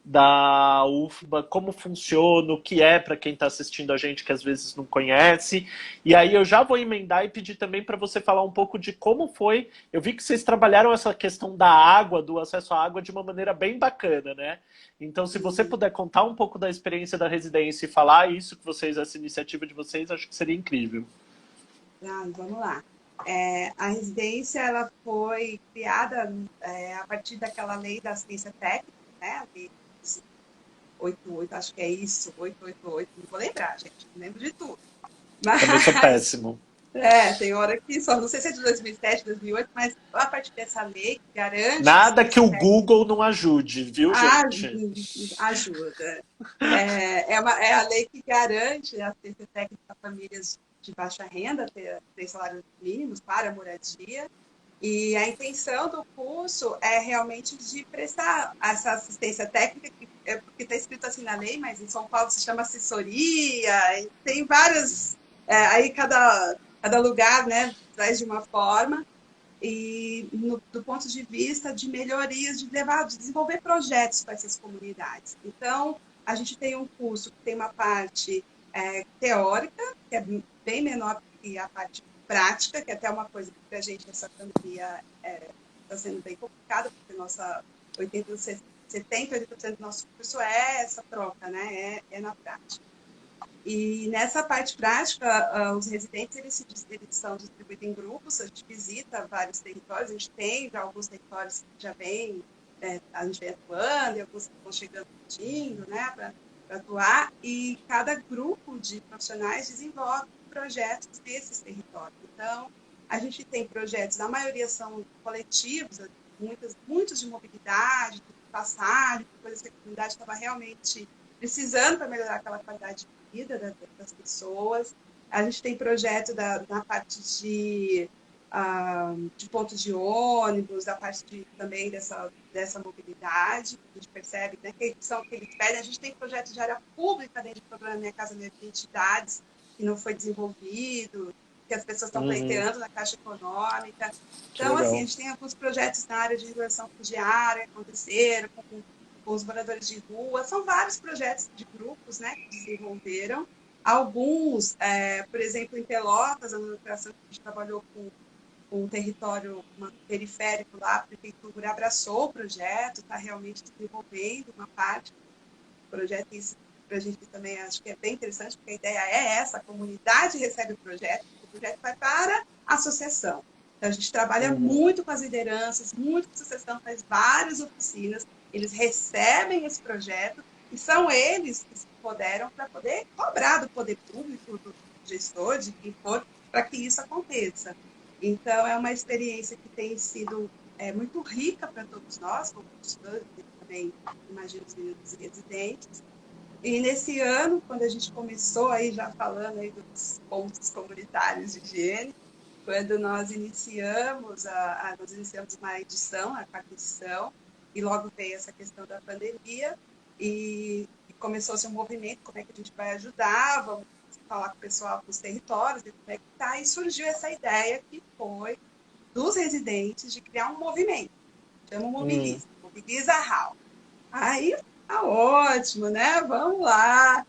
da UFBA, como funciona, o que é para quem está assistindo a gente que às vezes não conhece. E aí eu já vou emendar e pedir também para você falar um pouco de como foi. Eu vi que vocês trabalharam essa questão da água, do acesso à água de uma maneira bem bacana, né? Então, se você E, puder contar um pouco da experiência da residência e falar isso que vocês, essa iniciativa de vocês, acho que seria incrível. vamos lá. A residência ela foi criada a partir daquela lei da assistência técnica, né? A lei 88, acho que é isso, 888, não vou lembrar, gente, não lembro de tudo. Também sou Mas péssimo. tem hora que só, não sei se é de 2007, 2008, mas a partir dessa lei que garante a Nada que assistência o técnica Google não ajude, viu, gente? ajuda. É a lei que garante a assistência técnica a famílias de baixa renda, ter 3 salários mínimos para a moradia. E a intenção do curso é realmente de prestar essa assistência técnica, que é porque está escrito assim na lei, mas em São Paulo se chama assessoria, e tem várias, aí cada lugar, né, traz de uma forma, e do ponto de vista de melhorias, de desenvolver projetos para essas comunidades. Então, a gente tem um curso que tem uma parte teórica, que é bem menor que a parte prática, que é até uma coisa que para a gente nessa pandemia está sendo bem complicada, porque nossa 80, 70, 80% do nosso curso é essa troca, né? É na prática. E nessa parte prática, os residentes eles são distribuídos em grupos, a gente visita vários territórios, a gente tem já alguns territórios que já vem, a gente vem atuando, e alguns que estão chegando pedindo, né, para atuar, e cada grupo de profissionais desenvolve projetos desses territórios. Então, a gente tem projetos, a maioria são coletivos, muitos de mobilidade, de passagem, coisas que a comunidade estava realmente precisando para melhorar aquela qualidade de vida das pessoas. A gente tem projeto na parte de pontos de ônibus, da parte também dessa mobilidade. A gente percebe, né, que são que eles pedem. A gente tem projeto de área pública dentro do programa Minha Casa Minha Identidades, que não foi desenvolvido, que as pessoas estão Uhum, pleiteando na Caixa Econômica. que Então, assim, a legal. gente tem alguns projetos na área de regulação fundiária que aconteceram, com os moradores de rua. São vários projetos de grupos, né, que desenvolveram. Alguns, por exemplo, em Pelotas, a administração que a gente trabalhou com um território periférico lá, a prefeitura abraçou o projeto, está realmente desenvolvendo uma parte do projeto. Isso para a gente também acho que é bem interessante, porque a ideia é essa: a comunidade recebe o projeto vai para a associação. Então, a gente trabalha Uhum, muito com as lideranças, muito com a associação, faz várias oficinas, eles recebem esse projeto e são eles que se empoderam para poder cobrar do poder público, do gestor, de quem for, para que isso aconteça. Então, é uma experiência que tem sido muito rica para todos nós, como estudantes, e também, imagino, os meninos residentes. E nesse ano, quando a gente começou aí, já falando aí dos pontos comunitários de higiene, quando nós iniciamos uma edição, a quarta edição, e logo veio essa questão da pandemia, e começou-se um movimento, como é que a gente vai ajudar, vamos falar com o pessoal dos territórios, e como é que tá, e surgiu essa ideia que foi dos residentes de criar um movimento, chama uhum. Mobiliza, Mobiliza How. Aí tá ótimo, né? Vamos lá.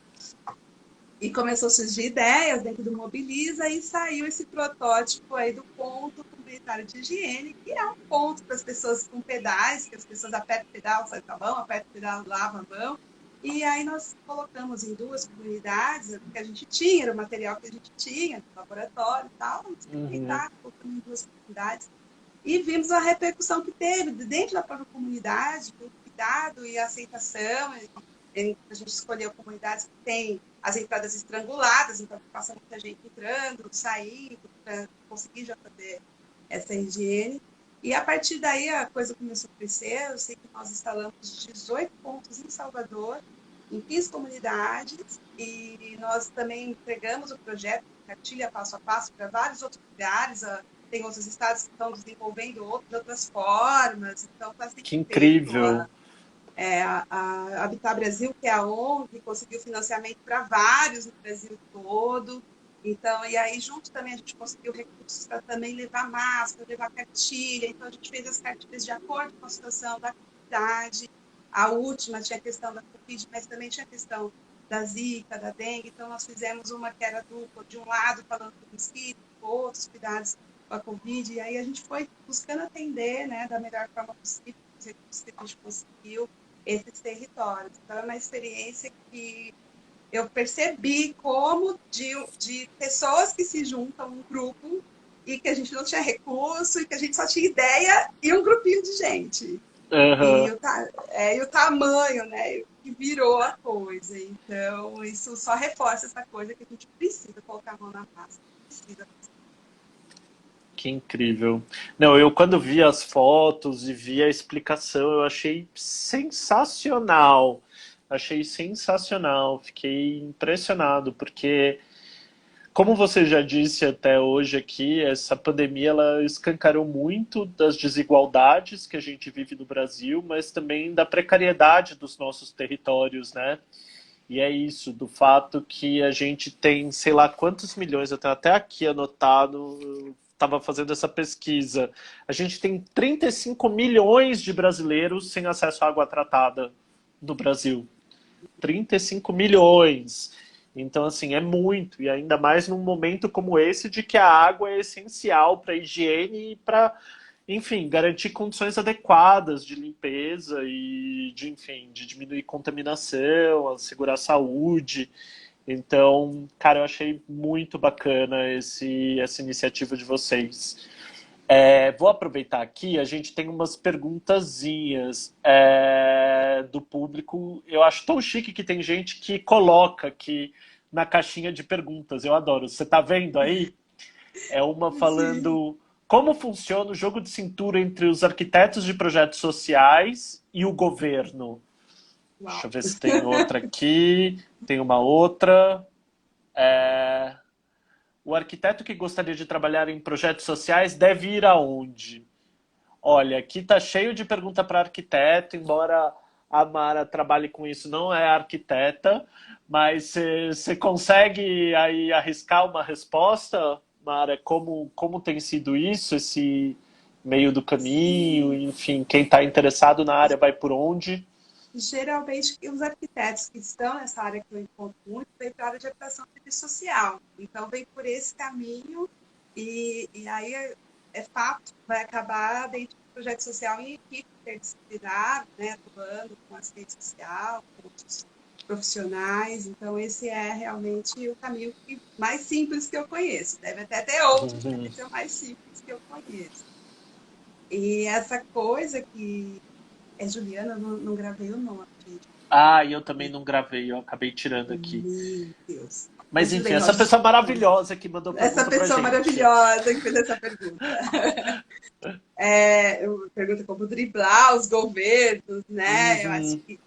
E começou a surgir ideias dentro do Mobiliza e saiu esse protótipo aí do ponto comunitário de higiene, que é um ponto para as pessoas com pedais, que as pessoas apertam o pedal, sai com a mão, apertam o pedal, lava a mão. E aí nós colocamos em 2 comunidades, porque a gente tinha, era o material que a gente tinha, no laboratório e tal, vamos Uhum. experimentar, colocamos em 2 comunidades. E vimos a repercussão que teve dentro da própria comunidade, o cuidado e a aceitação. A gente escolheu comunidades que têm as entradas estranguladas, então passa muita gente entrando, saindo, para conseguir já fazer essa higiene. E a partir daí a coisa começou a crescer. Eu sei que nós instalamos 18 pontos em Salvador, em 15 comunidades, e nós também entregamos o projeto, cartilha passo a passo, para vários outros lugares. tem outros estados que estão desenvolvendo outras formas, então está sendo Que feito. incrível. A Habitat Brasil, que é a ONG, conseguiu financiamento para vários no Brasil todo. Então, e aí junto também a gente conseguiu recursos para também levar máscara, levar cartilha. Então a gente fez as cartilhas de acordo com a situação da comunidade. A última tinha a questão da Covid, mas também tinha a questão da Zika, da dengue. Então nós fizemos uma que era dupla, de um lado falando do mosquito, outros cuidados com a Covid. E aí a gente foi buscando atender, né, da melhor forma possível, os recursos que a gente conseguiu esses territórios. Então é uma experiência que eu percebi como de pessoas que se juntam, um grupo, e que a gente não tinha recurso, e que a gente só tinha ideia, e um grupinho de gente. Aham. E o tamanho, né, que virou a coisa. Então, isso só reforça essa coisa que a gente precisa colocar a mão na massa. Precisa. Que incrível. Não, eu quando vi as fotos e vi a explicação, eu achei sensacional. Achei sensacional. Fiquei impressionado, porque, como você já disse até hoje aqui, essa pandemia ela escancarou muito das desigualdades que a gente vive no Brasil, mas também da precariedade dos nossos territórios, né? E é isso, do fato que a gente tem, sei lá quantos milhões, eu tenho até aqui anotado, eu estava fazendo essa pesquisa. A gente tem 35 milhões de brasileiros sem acesso à água tratada no Brasil. 35 milhões. Então, assim, é muito. E ainda mais num momento como esse, de que a água é essencial para a higiene e para, enfim, garantir condições adequadas de limpeza e de, enfim, de diminuir contaminação, assegurar a saúde. Então, cara, eu achei muito bacana essa iniciativa de vocês. Vou aproveitar aqui, a gente tem umas perguntazinhas do público. Eu acho tão chique que tem gente que coloca aqui na caixinha de perguntas. Eu adoro. Você está vendo aí? É uma Sim. falando como funciona o jogo de cintura entre os arquitetos de projetos sociais e o governo. Deixa eu Uau. ver se tem outra aqui. Tem uma outra. É, O arquiteto que gostaria de trabalhar em projetos sociais deve ir aonde? Olha, aqui tá cheio de pergunta para arquiteto, embora a Mara trabalhe com isso, não é arquiteta, mas você consegue aí arriscar uma resposta, Mara? Como tem sido isso, esse meio do caminho? Sim. Enfim, quem está interessado na área vai por onde? Geralmente, os arquitetos que estão nessa área que eu encontro muito, vêm para a área de habitação e serviço social. Então, vem por esse caminho e aí é fato, vai acabar dentro do projeto social em equipe interdisciplinar, né, atuando com assistente social, com outros profissionais. Então, esse é realmente o caminho mais simples que eu conheço. Deve até ter outros, mas Uhum. esse é o mais simples que eu conheço. E essa coisa que é Juliana, eu não gravei o nome, gente. Ah, e eu também não gravei, eu acabei tirando aqui. Meu Deus. Mas enfim, Juliana, essa pessoa maravilhosa que mandou essa pergunta pra pessoa gente. maravilhosa que fez essa pergunta. Pergunta como driblar os governos, né? Eu acho Uhum. que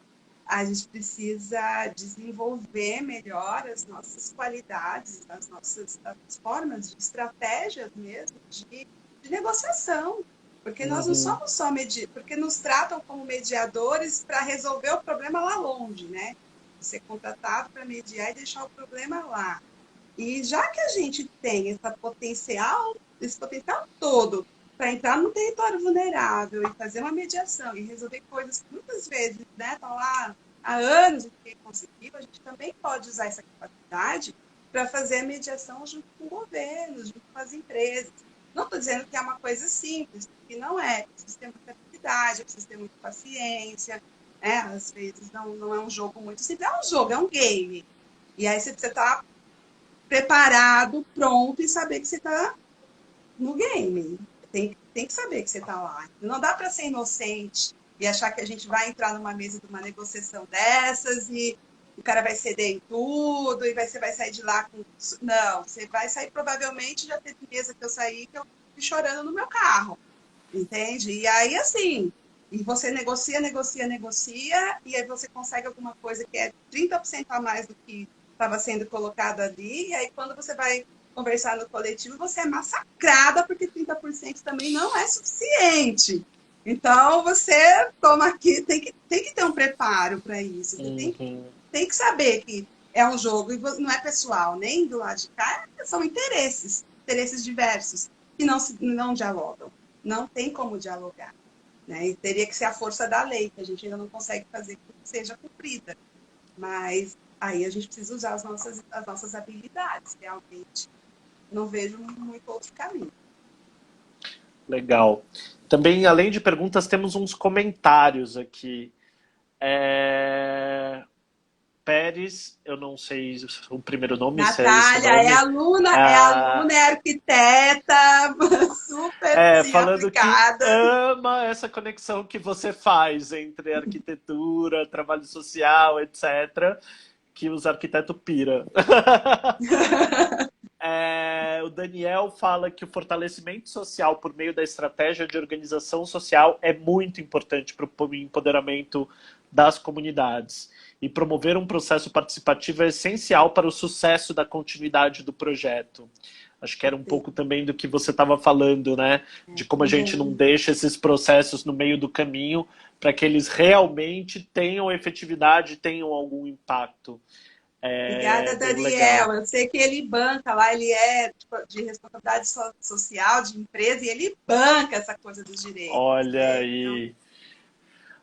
a gente precisa desenvolver melhor as nossas qualidades, as formas de estratégias mesmo de negociação. Porque nós não Uhum. somos só porque nos tratam como mediadores para resolver o problema lá longe, né? Ser contratado para mediar e deixar o problema lá. E já que a gente tem esse potencial todo para entrar num território vulnerável e fazer uma mediação e resolver coisas que muitas vezes estão lá há anos e ninguém conseguiu, a gente também pode usar essa capacidade para fazer a mediação junto com o governo, junto com as empresas. Não estou dizendo que é uma coisa simples, porque não é. É preciso ter muita habilidade, é preciso ter muita paciência. Às vezes não é um jogo muito simples. É um jogo, é um game. E aí você precisa estar preparado, pronto e saber que você está no game. Tem que saber que você está lá. Não dá para ser inocente e achar que a gente vai entrar numa mesa de uma negociação dessas e o cara vai ceder em tudo e você vai sair de lá com. Não, você vai sair provavelmente, já teve mesa que eu saí que eu fui chorando no meu carro, entende? E aí, assim, e você negocia, negocia, negocia, e aí você consegue alguma coisa que é 30% a mais do que estava sendo colocado ali, e aí quando você vai conversar no coletivo, você é massacrada, porque 30% também não é suficiente. Então, você toma aqui, tem que ter um preparo para isso. Você Uhum. tem que saber que é um jogo e não é pessoal, nem do lado de cá, são interesses diversos, que não dialogam. Não tem como dialogar. Né? E teria que ser a força da lei, que a gente ainda não consegue fazer que seja cumprida. Mas aí a gente precisa usar as nossas habilidades, realmente. Não vejo muito outro caminho. Legal. Também, além de perguntas, temos uns comentários aqui. É... Pérez, eu não sei o primeiro nome, se é esse o Natália nome. é Ah, aluna, é arquiteta, super assim, falando que aplicada. ama essa conexão que você faz entre arquitetura, trabalho social, etc., que os arquitetos pira. O Daniel fala que o fortalecimento social por meio da estratégia de organização social é muito importante para o empoderamento das comunidades. E promover um processo participativo é essencial para o sucesso da continuidade do projeto. Acho que era um pouco também do que você estava falando, né? De como a gente não Também. deixa esses processos no meio do caminho para que eles realmente tenham efetividade, tenham algum impacto. É Obrigada, bem Daniel. legal. Eu sei que ele banca lá, ele é tipo, de responsabilidade social, de empresa, e ele banca essa coisa dos direitos. Olha É aí, realmente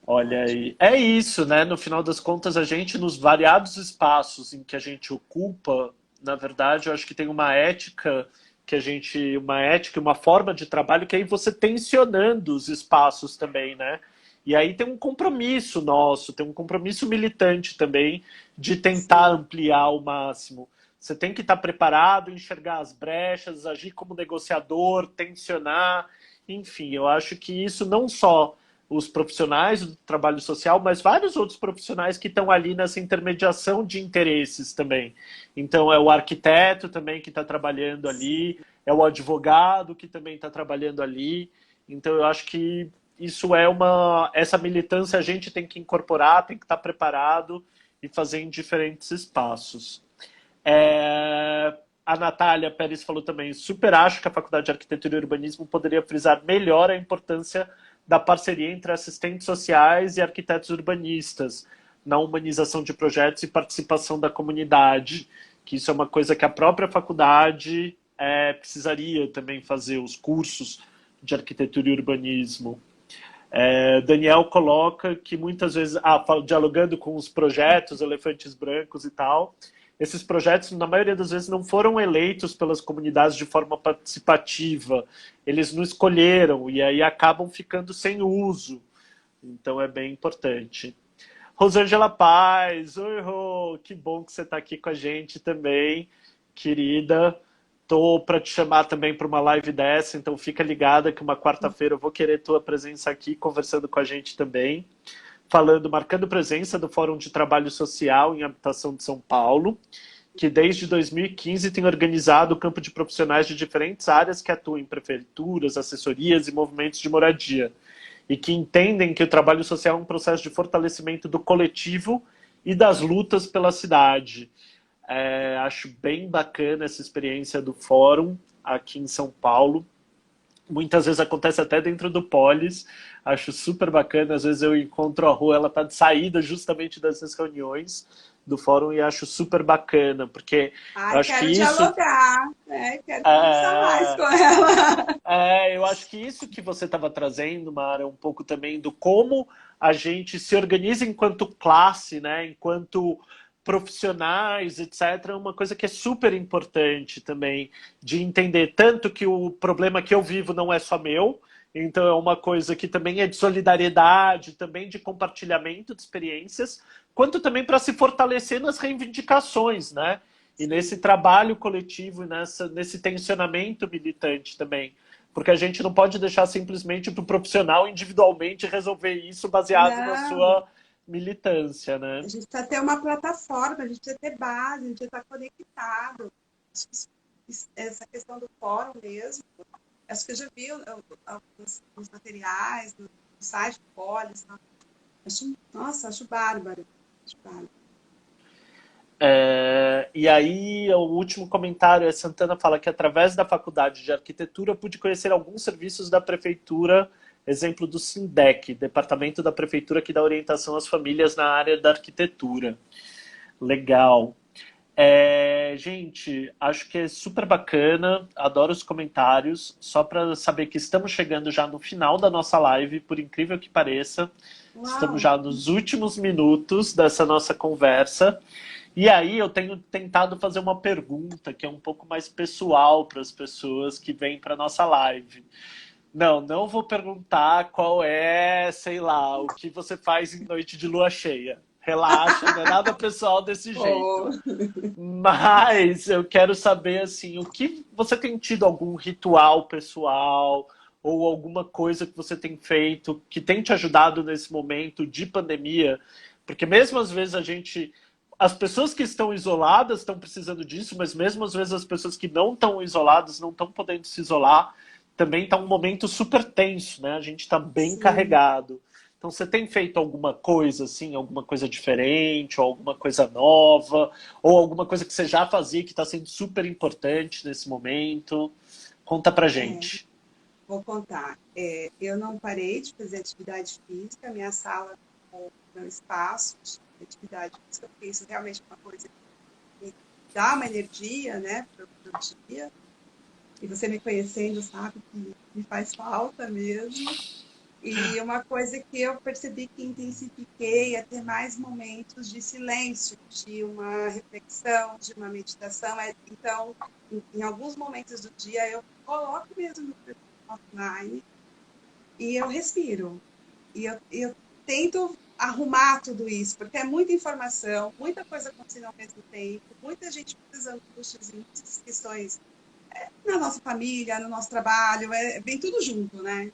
olha ótimo. aí. É isso, né? No final das contas, a gente, nos variados espaços em que a gente ocupa, na verdade, eu acho que tem uma ética uma ética, uma forma de trabalho que aí você tensionando os espaços também, né? E aí tem um compromisso nosso, tem um compromisso militante também de tentar Sim, ampliar ao máximo. Você tem que estar preparado, enxergar as brechas, agir como negociador, tensionar, enfim, eu acho que isso não só os profissionais do trabalho social, mas vários outros profissionais que estão ali nessa intermediação de interesses também. Então, é o arquiteto também que está trabalhando sim. ali, é o advogado que também está trabalhando ali. Então, eu acho que isso é essa militância a gente tem que incorporar, tem que estar preparado e fazer em diferentes espaços. A Natália Pérez falou também, super acho que a Faculdade de Arquitetura e Urbanismo poderia frisar melhor a importância da parceria entre assistentes sociais e arquitetos urbanistas na humanização de projetos e participação da comunidade, que isso é uma coisa que a própria faculdade precisaria também fazer, os cursos de arquitetura e urbanismo. Daniel coloca que muitas vezes, dialogando com os projetos, elefantes brancos e tal, esses projetos, na maioria das vezes, não foram eleitos pelas comunidades de forma participativa. Eles não escolheram e aí acabam ficando sem uso. Então é bem importante. Rosângela Paz, oi, Rô, que bom que você está aqui com a gente também, querida. Tô para te chamar também para uma live dessa, então fica ligada que uma quarta-feira eu vou querer tua presença aqui conversando com a gente também, falando, marcando presença do Fórum de Trabalho Social em Habitação de São Paulo, que desde 2015 tem organizado o campo de profissionais de diferentes áreas que atuam em prefeituras, assessorias e movimentos de moradia e que entendem que o trabalho social é um processo de fortalecimento do coletivo e das lutas pela cidade. Acho bem bacana essa experiência do fórum aqui em São Paulo. Muitas vezes acontece até dentro do Polis. Acho super bacana. Às vezes eu encontro a rua, ela está de saída justamente dessas reuniões do fórum e acho super bacana, porque eu Ai, acho que quero isso dialogar, né? Quero conversar mais é, com ela. eu acho que isso que você estava trazendo, Mara, um pouco também do como a gente se organiza enquanto classe, né, enquanto profissionais, etc., é uma coisa que é super importante também, de entender tanto que o problema que eu vivo não é só meu, então é uma coisa que também é de solidariedade, também de compartilhamento de experiências, quanto também para se fortalecer nas reivindicações, né? E nesse Sim. trabalho coletivo, nesse tensionamento militante também. Porque a gente não pode deixar simplesmente para o profissional individualmente resolver isso baseado na Não, sua militância, a né? gente precisa ter uma plataforma, a gente precisa ter base, a gente precisa estar conectado. Essa questão do fórum mesmo, acho que eu já vi alguns materiais no site do Polis. Nossa, acho bárbaro. Acho bárbaro. E aí, o último comentário, a Santana fala que através da faculdade de arquitetura pude conhecer alguns serviços da prefeitura, exemplo do SINDEC, departamento da prefeitura que dá orientação às famílias na área da arquitetura. Legal. Gente, acho que é super bacana, adoro os comentários. Só para saber que estamos chegando já no final da nossa live, por incrível que pareça. Estamos Uau! já nos últimos minutos dessa nossa conversa. E aí eu tenho tentado fazer uma pergunta que é um pouco mais pessoal para as pessoas que vêm para nossa live. Não vou perguntar qual é, sei lá, o que você faz em noite de lua cheia. Relaxa, não é nada pessoal desse jeito. Oh, Mas eu quero saber, assim, o que você tem tido algum ritual pessoal ou alguma coisa que você tem feito que tem te ajudado nesse momento de pandemia? Porque mesmo às vezes as pessoas que estão isoladas estão precisando disso, mas mesmo às vezes as pessoas que não estão isoladas, não estão podendo se isolar, também está um momento super tenso, né? A gente está bem sim. carregado. Então, você tem feito alguma coisa, assim, alguma coisa diferente, ou alguma coisa nova, ou alguma coisa que você já fazia que está sendo super importante nesse momento? Conta pra É, gente. vou contar. Eu não parei de fazer atividade física, minha sala, o meu espaço de atividade física, porque isso realmente é uma coisa que me dá uma energia, né, para o dia. E você me conhecendo sabe que me faz falta mesmo. E uma coisa que eu percebi que intensifiquei é ter mais momentos de silêncio, de uma reflexão, de uma meditação. Então, em alguns momentos do dia, eu coloco mesmo no telefone offline e eu respiro. E eu tento arrumar tudo isso, porque é muita informação, muita coisa acontecendo ao mesmo tempo, muita gente precisando de muitas questões na nossa família, no nosso trabalho, vem tudo junto, né?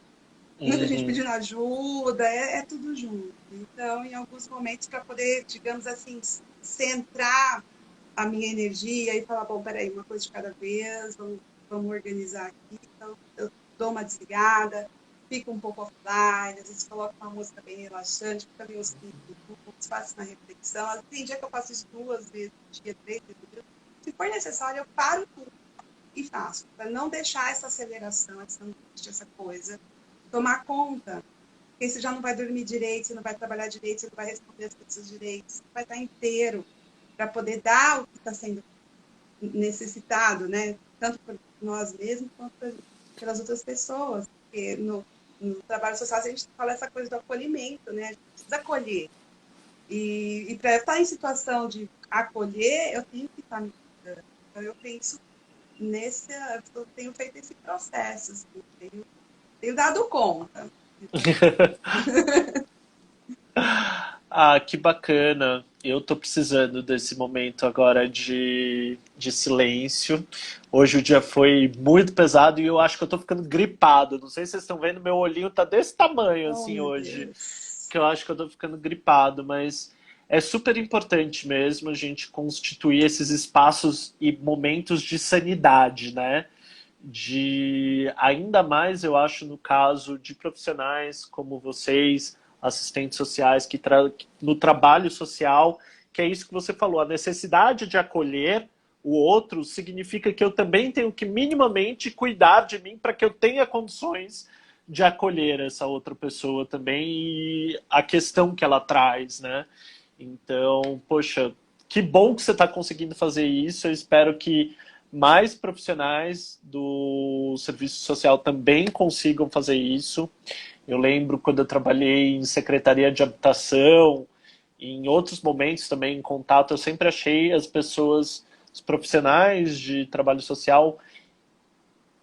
Muita gente Uhum. pedindo ajuda, é tudo junto. Então, em alguns momentos, para poder, digamos assim, centrar a minha energia e falar, bom, peraí, uma coisa de cada vez, vamos organizar aqui. Então, eu dou uma desligada, fico um pouco offline, às vezes coloco uma música bem relaxante, também os 15 minutos, faço uma reflexão. Tem dia que eu faço isso 2 vezes no dia, 3 vezes no dia. Se for necessário, eu paro tudo e faço, para não deixar essa aceleração, essa angústia, essa coisa tomar conta. Porque você já não vai dormir direito, você não vai trabalhar direito, você não vai responder as pessoas direito, você vai estar inteiro para poder dar o que está sendo necessitado, né? Tanto por nós mesmos quanto pelas outras pessoas. Porque no trabalho social a gente fala essa coisa do acolhimento, né? A gente precisa acolher. E para estar em situação de acolher, eu tenho que estar me cuidando. Então eu penso eu tenho feito esse processo, assim, tenho dado conta. Ah, que bacana. Eu tô precisando desse momento agora de silêncio. Hoje o dia foi muito pesado e eu acho que eu tô ficando gripado. Não sei se vocês estão vendo, meu olhinho tá desse tamanho Oh, assim meu hoje, Deus. que eu acho que eu tô ficando gripado, mas é super importante mesmo a gente constituir esses espaços e momentos de sanidade, né? De ainda mais, eu acho, no caso de profissionais como vocês, assistentes sociais no trabalho social, que é isso que você falou, a necessidade de acolher o outro significa que eu também tenho que minimamente cuidar de mim para que eu tenha condições de acolher essa outra pessoa também e a questão que ela traz, né? Então, poxa, que bom que você está conseguindo fazer isso. Eu espero que mais profissionais do serviço social também consigam fazer isso. Eu lembro quando eu trabalhei em secretaria de habitação, e em outros momentos também em contato, eu sempre achei as pessoas, os profissionais de trabalho social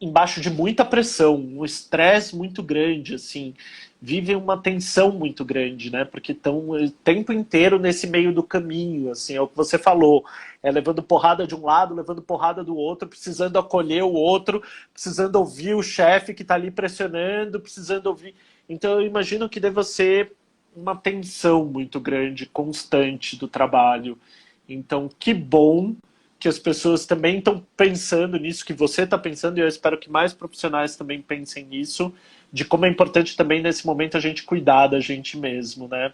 embaixo de muita pressão, um estresse muito grande, assim, vivem uma tensão muito grande, né? Porque estão o tempo inteiro nesse meio do caminho, assim, é o que você falou, levando porrada de um lado, levando porrada do outro, precisando acolher o outro, precisando ouvir o chefe que está ali pressionando, precisando ouvir. Então eu imagino que deva ser uma tensão muito grande, constante do trabalho. Então, que bom que as pessoas também estão pensando nisso, que você está pensando, e eu espero que mais profissionais também pensem nisso, de como é importante também nesse momento a gente cuidar da gente mesmo, né?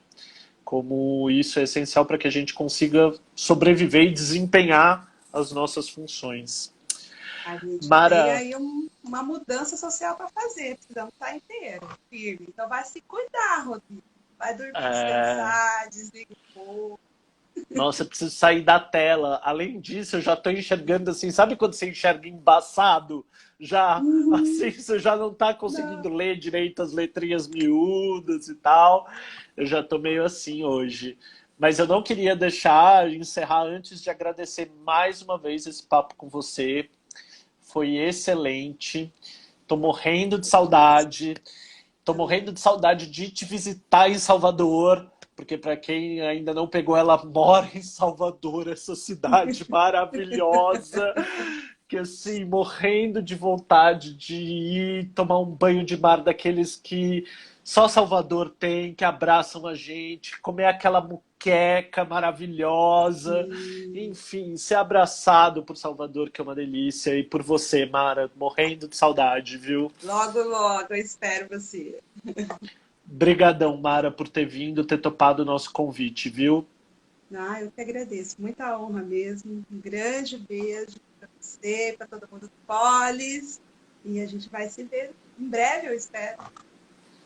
Como isso é essencial para que a gente consiga sobreviver e desempenhar as nossas funções. A gente tem Mara, aí uma mudança social para fazer, precisamos estar inteiro, firme. Então vai se cuidar, Rodrigo. Vai dormir, é, descansar, desliga o fogo. nossa, eu preciso sair da tela. Além disso, eu já estou enxergando assim, sabe quando você enxerga embaçado? Já, assim, Uhum. você já não está Não. conseguindo ler direito as letrinhas miúdas e tal. Eu já estou meio assim hoje. Mas eu não queria deixar encerrar antes de agradecer mais uma vez esse papo com você. Foi excelente. Tô morrendo de saudade. Tô morrendo Também. de saudade de te visitar em Salvador, porque para quem ainda não pegou, ela mora em Salvador, essa cidade maravilhosa, que assim, morrendo de vontade de ir tomar um banho de mar daqueles que só Salvador tem, que abraçam a gente, comer aquela muqueca maravilhosa, Sim. enfim, ser abraçado por Salvador, que é uma delícia, e por você, Mara, morrendo de saudade, viu? Logo, logo, eu espero você. Brigadão, Mara, por ter vindo, ter topado o nosso convite, viu? Ah, eu que agradeço. Muita honra mesmo. Um grande beijo para você, para todo mundo do Polis. E a gente vai se ver em breve, eu espero.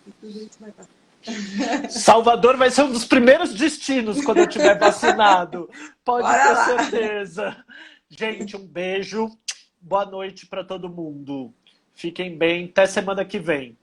E tudo isso vai passar. Salvador vai ser um dos primeiros destinos quando eu tiver vacinado. Pode Bora ter lá. certeza. Gente, um beijo. Boa noite para todo mundo. Fiquem bem. Até semana que vem.